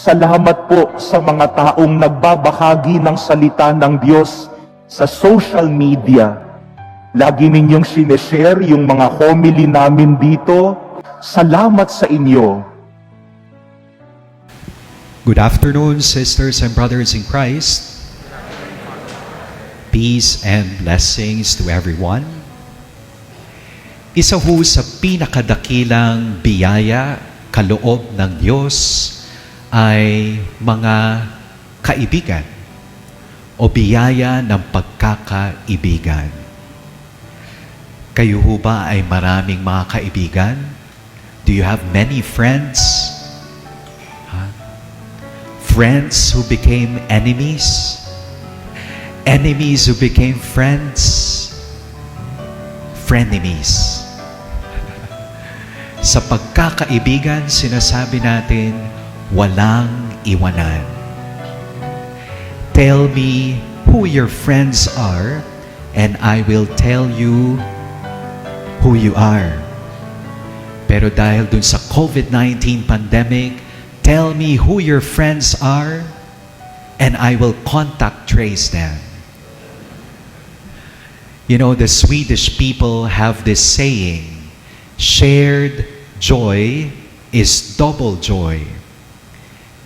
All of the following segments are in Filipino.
Salamat po sa mga taong nagbabahagi ng salita ng Diyos sa social media. Lagi ninyong sineshare yung mga homily namin dito. Salamat sa inyo. Good afternoon, sisters and brothers in Christ. Peace and blessings to everyone. Isa ho sa pinakadakilang biyaya, kaloob ng Diyos ay mga kaibigan o biyaya ng pagkakaibigan. Kayo ho ba ay maraming mga kaibigan? Do you have many friends? Friends who became enemies? Enemies who became friends? Frenemies. Sa pagkakaibigan, sinasabi natin, walang iwanan. Tell me who your friends are, and I will tell you who you are. Pero dahil dun sa COVID-19 pandemic, tell me who your friends are, and I will contact trace them. You know, the Swedish people have this saying, shared joy is double joy,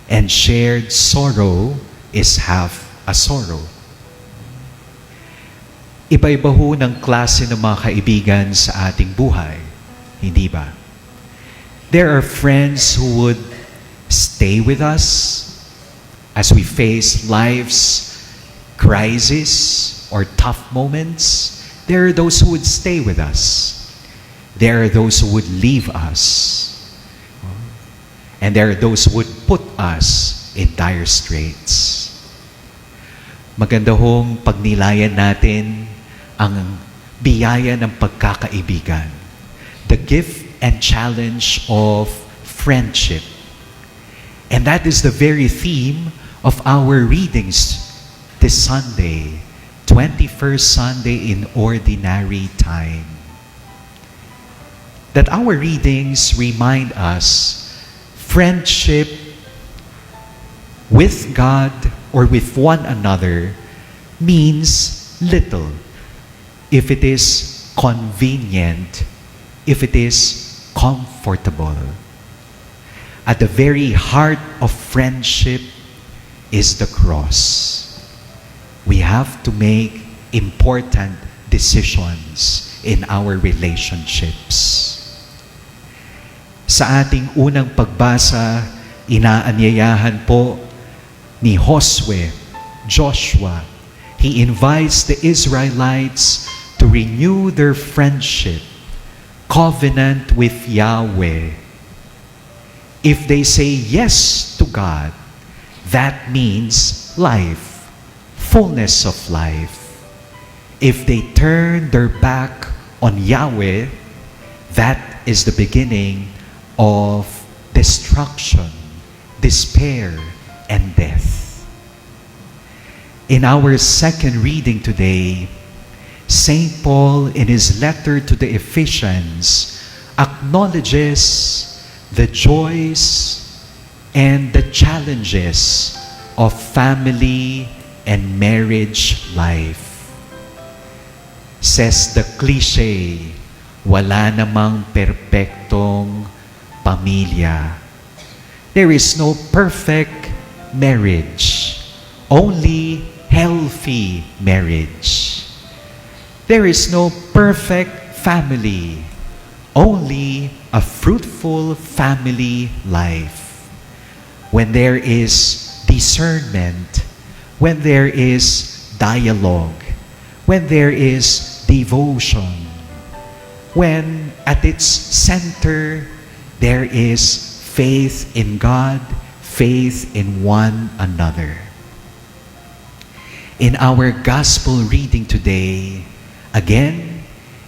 and shared sorrow is half a sorrow. Iba-iba ho ng klase ng mga kaibigan sa ating buhay, hindi ba? There are friends who would stay with us as we face life's crisis or tough moments. There are those who would stay with us. There are those who would leave us. And there are those who would put us in dire straits. Maganda hong pagnilayan natin ang biyaya ng pagkakaibigan. The gift and challenge of friendship. And that is the very theme of our readings this Sunday, 21st Sunday in Ordinary Time. That our readings remind us friendship with God or with one another means little if it is convenient, if it is comfortable. At the very heart of friendship is the cross. We have to make important decisions in our relationships. Sa ating unang pagbasa, inaanyayahan po ni Joshua. He invites the Israelites to renew their friendship, covenant with Yahweh. If they say yes to God, that means life, fullness of life. If they turn their back on Yahweh, that is the beginning of destruction, despair, and death. In our second reading today, St. Paul, in his letter to the Ephesians, acknowledges the joys and the challenges of family and marriage life. Says the cliche, wala namang perpektong pamilya. There is no perfect marriage, only healthy marriage. There is no perfect family, only a fruitful family life. When there is discernment, when there is dialogue, when there is devotion, when at its center there is faith in God, faith in one another. In our gospel reading today, again,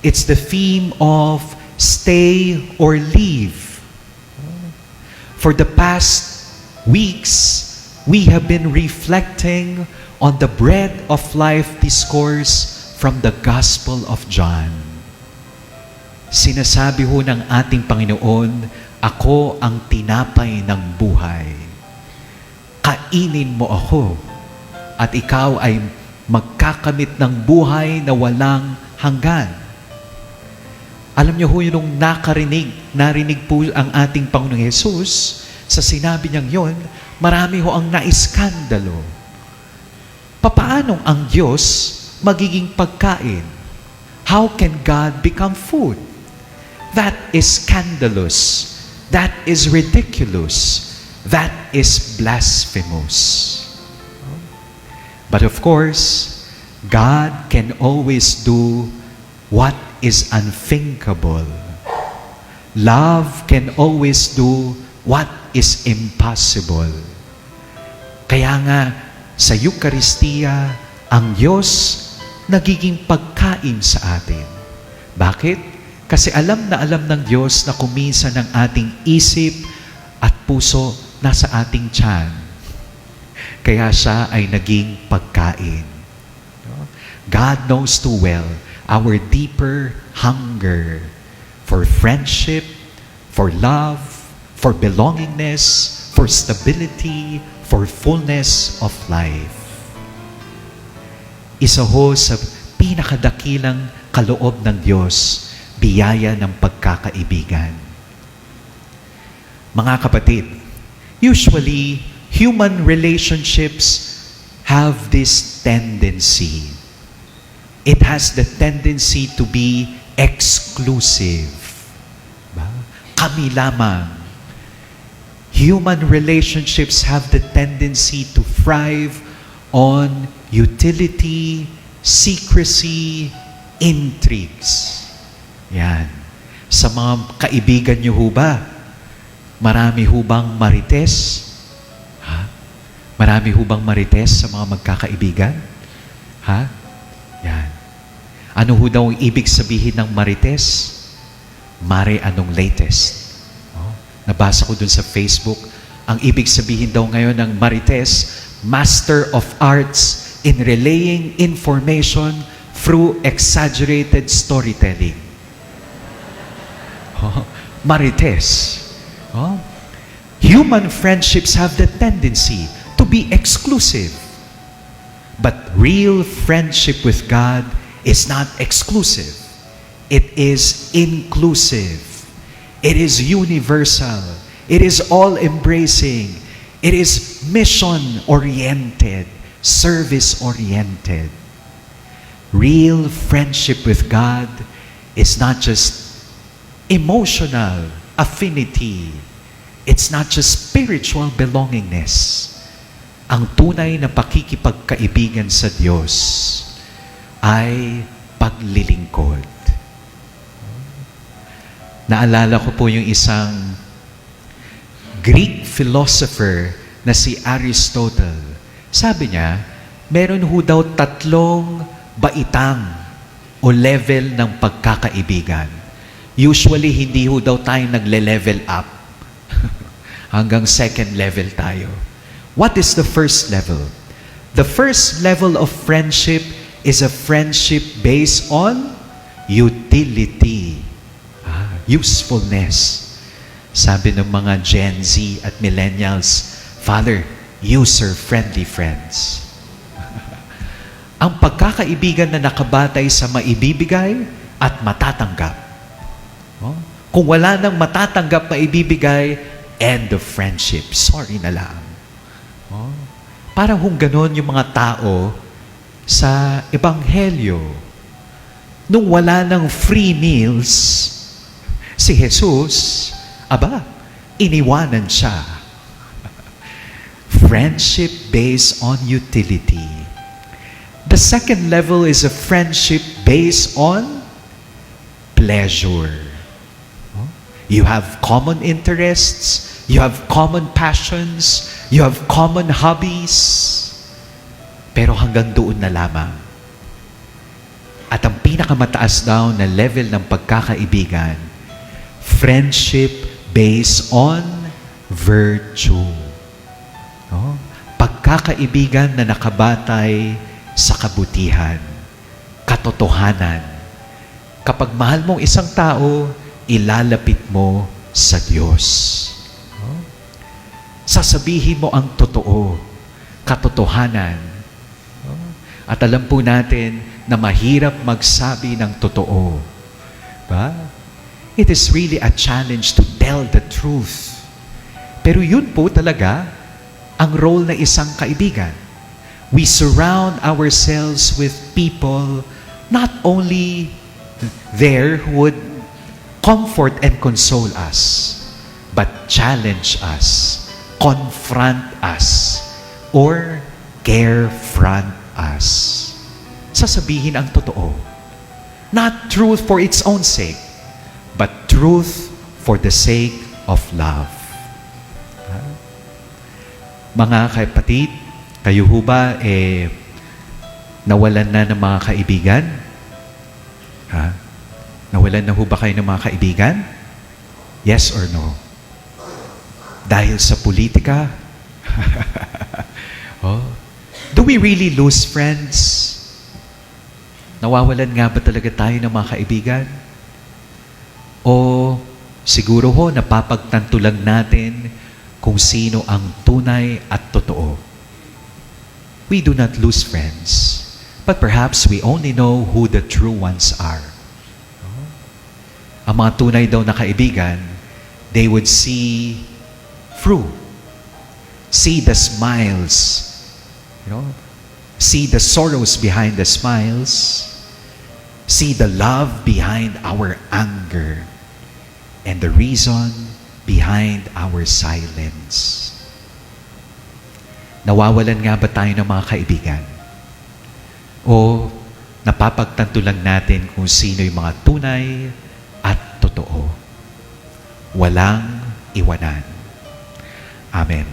it's the theme of stay or leave. For the past weeks, we have been reflecting on the bread of life discourse from the Gospel of John. Sinasabi ho ng ating Panginoon, ako ang tinapay ng buhay. kainin mo ako at ikaw ay magkakamit ng buhay na walang hanggan. Alam niyo ho, yung narinig po ang ating Panginoong Hesus sa sinabi niyang yon, marami ho ang naiskandalo. Papaanong ang Diyos magiging pagkain? How can God become food? That is scandalous. That is ridiculous. That is blasphemous. But of course, God can always do what is unthinkable. Love can always do what is impossible. Kaya nga, sa Eucharistia, ang Diyos nagiging pagkain sa atin. Bakit? Kasi alam na alam ng Diyos na kuminsan ng ating isip at puso nasa ating tiyan. Kaya siya ay naging pagkain. God knows too well our deeper hunger for friendship, for love, for belongingness, for stability, for fullness of life. Isa ho sa pinakadakilang kaloob ng Diyos, biyaya ng pagkakaibigan. Mga kapatid, usually, human relationships have this tendency. It has the tendency to be exclusive. Ba? Kami lamang. Human relationships have the tendency to thrive on utility, secrecy, intrigues. Yan. Sa mga kaibigan niyo ho ba, marami ho bang marites? Ha? Marami ho bang marites sa mga magkakaibigan? Ha? Yan. Ano ho daw ang ibig sabihin ng marites? Mare anong latest? Oh, nabasa ko dun sa Facebook, ang ibig sabihin daw ngayon ng marites, Master of Arts in relaying information through exaggerated storytelling. Oh, marites. Oh. Human friendships have the tendency to be exclusive. But real friendship with God is not exclusive. It is inclusive. It is universal. It is all-embracing. It is mission-oriented, service-oriented. Real friendship with God is not just emotional affinity. It's not just spiritual belongingness. Ang tunay na pakikipagkaibigan sa Diyos ay paglilingkod. Naalala ko po yung isang Greek philosopher na si Aristotle. Sabi niya, meron ho daw 3 baitang o level ng pagkakaibigan. Usually, hindi ho daw tayo nagle-level up. Hanggang 2nd level tayo. What is the first level? The first level of friendship is a friendship based on utility, usefulness. Sabi ng mga Gen Z at millennials, Father, user-friendly friends. Ang pagkakaibigan na nakabatay sa maibibigay at matatanggap. Kung wala nang matatanggap maibibigay, end of friendship. Sorry na lang. Parang kung ganon yung mga tao sa Ebanghelyo. Nung wala ng free meals, si Jesus, iniwanan siya. Friendship based on utility. The second level is a friendship based on pleasure. You have common interests, you have common passions, you have common hobbies, pero hanggang doon na lamang. At ang pinakamataas daw na level ng pagkakaibigan, friendship based on virtue. Pagkakaibigan na nakabatay sa kabutihan, katotohanan. Kapag mahal mong isang tao, ilalapit mo sa Diyos. Sa sasabihin mo ang totoo, katotohanan. At alam po natin na mahirap magsabi ng totoo. Ba? It is really a challenge to tell the truth. Pero yun po talaga ang role ng isang kaibigan. We surround ourselves with people not only there who would comfort and console us, but challenge us, confront us, or carefront us. Sasabihin ang totoo. Not truth for its own sake, but truth for the sake of love. Mga kapatid, kayo ho ba nawalan na ng mga kaibigan? Ha? Nawalan na ho ba kayo ng mga kaibigan? Yes or no? Dahil sa politika? Oh. Do we really lose friends? Nawawalan nga ba talaga tayo ng mga kaibigan? O siguro ho, napapagtanto lang natin kung sino ang tunay at totoo. We do not lose friends, but perhaps we only know who the true ones are. Ang mga tunay daw na kaibigan, they would see through, see the smiles, see the sorrows behind the smiles, see the love behind our anger, and the reason behind our silence. Nawawalan nga ba tayo ng mga kaibigan? O napapagtanto lang natin kung sino yung mga tunay at totoo? Walang iwanan. Amen.